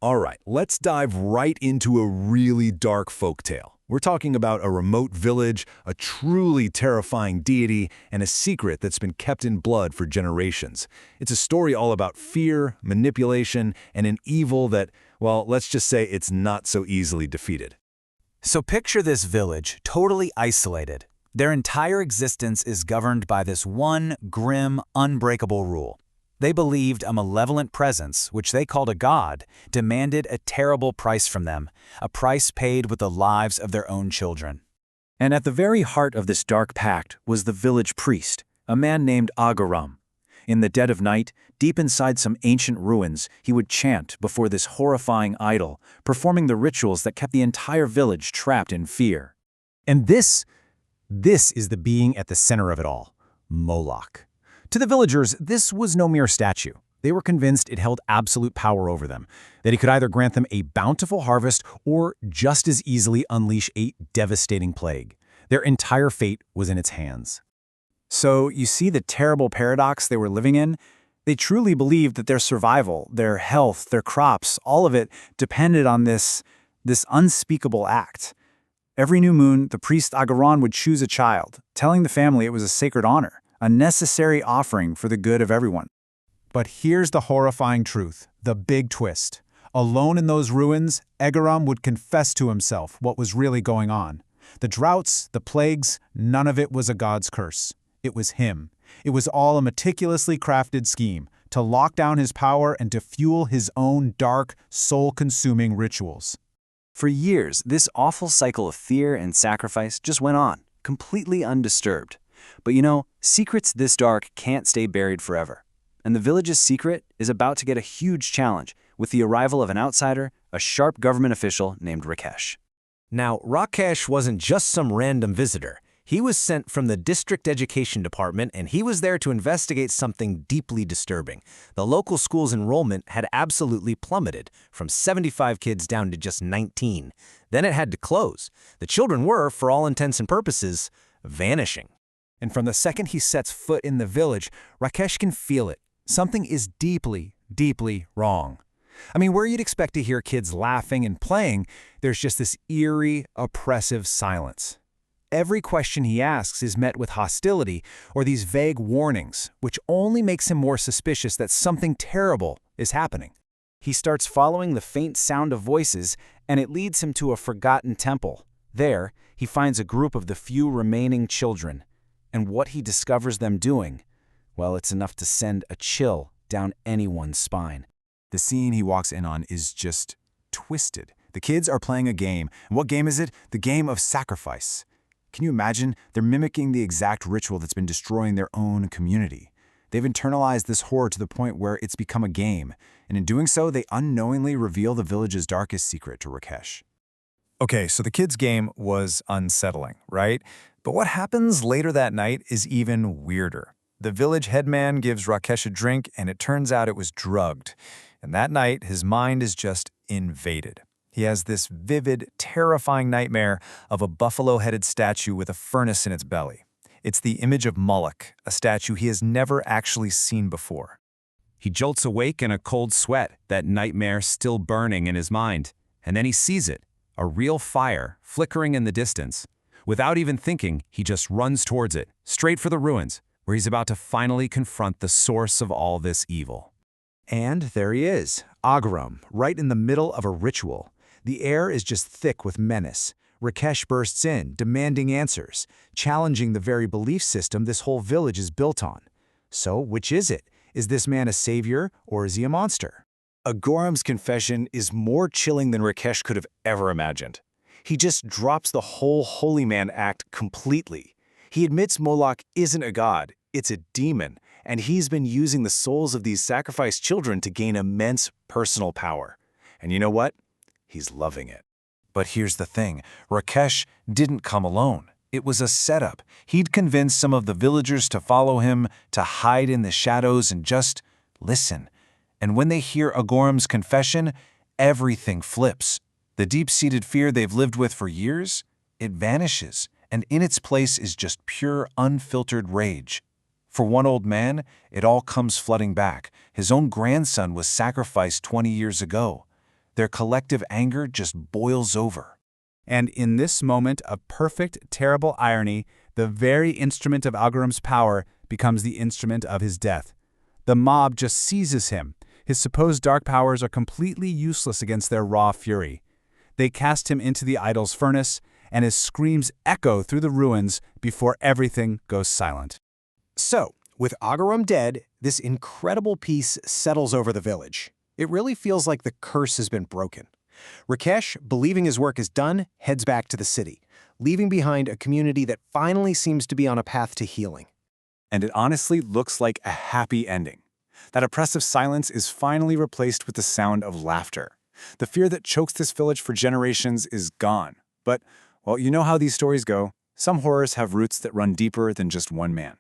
All right, let's dive right into a really dark folktale. We're talking about a remote village, a truly terrifying deity, and a secret that's been kept in blood for generations. It's a story all about fear, manipulation, and an evil that, well, let's just say it's not so easily defeated. So picture this village, totally isolated. Their entire existence is governed by this one grim, unbreakable rule. They believed a malevolent presence, which they called a god, demanded a terrible price from them, a price paid with the lives of their own children. And at the very heart of this dark pact was the village priest, a man named Agaram. In the dead of night, deep inside some ancient ruins, he would chant before this horrifying idol, performing the rituals that kept the entire village trapped in fear. And this is the being at the center of it all, Moloch. To the villagers, this was no mere statue. They were convinced it held absolute power over them, that he could either grant them a bountiful harvest or just as easily unleash a devastating plague. Their entire fate was in its hands. So you see the terrible paradox they were living in? They truly believed that their survival, their health, their crops, all of it depended on this unspeakable act. Every new moon, the priest Agaran would choose a child, telling the family it was a sacred honor, a necessary offering for the good of everyone. But here's the horrifying truth, the big twist. Alone in those ruins, Agaram would confess to himself what was really going on. The droughts, the plagues, none of it was a god's curse. It was him. It was all a meticulously crafted scheme to lock down his power and to fuel his own dark, soul-consuming rituals. For years, this awful cycle of fear and sacrifice just went on, completely undisturbed. But secrets this dark can't stay buried forever. And the village's secret is about to get a huge challenge with the arrival of an outsider, a sharp government official named Rakesh. Now, Rakesh wasn't just some random visitor. He was sent from the district education department, and he was there to investigate something deeply disturbing. The local school's enrollment had absolutely plummeted, from 75 kids down to just 19. Then it had to close. The children were, for all intents and purposes, vanishing. And from the second he sets foot in the village, Rakesh can feel it. Something is deeply, deeply wrong. I mean, where you'd expect to hear kids laughing and playing, there's just this eerie, oppressive silence. Every question he asks is met with hostility or these vague warnings, which only makes him more suspicious that something terrible is happening. He starts following the faint sound of voices, and it leads him to a forgotten temple. There, he finds a group of the few remaining children. And what he discovers them doing, well, it's enough to send a chill down anyone's spine. The scene he walks in on is just twisted. The kids are playing a game. And what game is it? The game of sacrifice. Can you imagine? They're mimicking the exact ritual that's been destroying their own community. They've internalized this horror to the point where it's become a game. And in doing so, they unknowingly reveal the village's darkest secret to Rakesh. Okay, so the kids' game was unsettling, right? But what happens later that night is even weirder. The village headman gives Rakesh a drink, and it turns out it was drugged. And that night, his mind is just invaded. He has this vivid, terrifying nightmare of a buffalo-headed statue with a furnace in its belly. It's the image of Moloch, a statue he has never actually seen before. He jolts awake in a cold sweat, that nightmare still burning in his mind. And then he sees it, a real fire flickering in the distance. Without even thinking, he just runs towards it, straight for the ruins, where he's about to finally confront the source of all this evil. And there he is, Agaram, right in the middle of a ritual. The air is just thick with menace. Rakesh bursts in, demanding answers, challenging the very belief system this whole village is built on. So, which is it? Is this man a savior, or is he a monster? Agaram's confession is more chilling than Rakesh could have ever imagined. He just drops the whole holy man act completely. He admits Moloch isn't a god, it's a demon, and he's been using the souls of these sacrificed children to gain immense personal power. And you know what? He's loving it. But here's the thing, Rakesh didn't come alone. It was a setup. He'd convinced some of the villagers to follow him, to hide in the shadows and just listen. And when they hear Agaram's confession, everything flips. The deep-seated fear they've lived with for years, it vanishes, and in its place is just pure, unfiltered rage. For one old man, it all comes flooding back. His own grandson was sacrificed 20 years ago. Their collective anger just boils over. And in this moment of perfect, terrible irony, the very instrument of Agram's power becomes the instrument of his death. The mob just seizes him. His supposed dark powers are completely useless against their raw fury. They cast him into the idol's furnace, and his screams echo through the ruins before everything goes silent. So, with Agaram dead, this incredible peace settles over the village. It really feels like the curse has been broken. Rakesh, believing his work is done, heads back to the city, leaving behind a community that finally seems to be on a path to healing. And it honestly looks like a happy ending. That oppressive silence is finally replaced with the sound of laughter. The fear that chokes this village for generations is gone. But, well, you know how these stories go. Some horrors have roots that run deeper than just one man.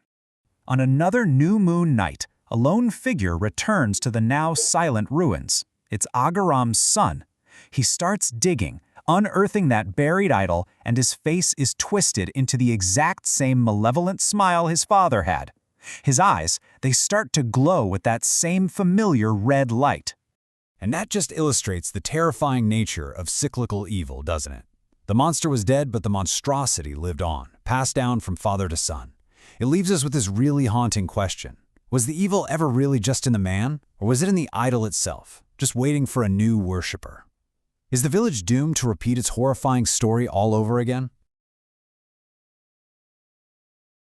On another new moon night, a lone figure returns to the now silent ruins. It's Agaram's son. He starts digging, unearthing that buried idol, and his face is twisted into the exact same malevolent smile his father had. His eyes, they start to glow with that same familiar red light. And that just illustrates the terrifying nature of cyclical evil, doesn't it? The monster was dead, but the monstrosity lived on, passed down from father to son. It leaves us with this really haunting question. Was the evil ever really just in the man, or was it in the idol itself, just waiting for a new worshiper? Is the village doomed to repeat its horrifying story all over again?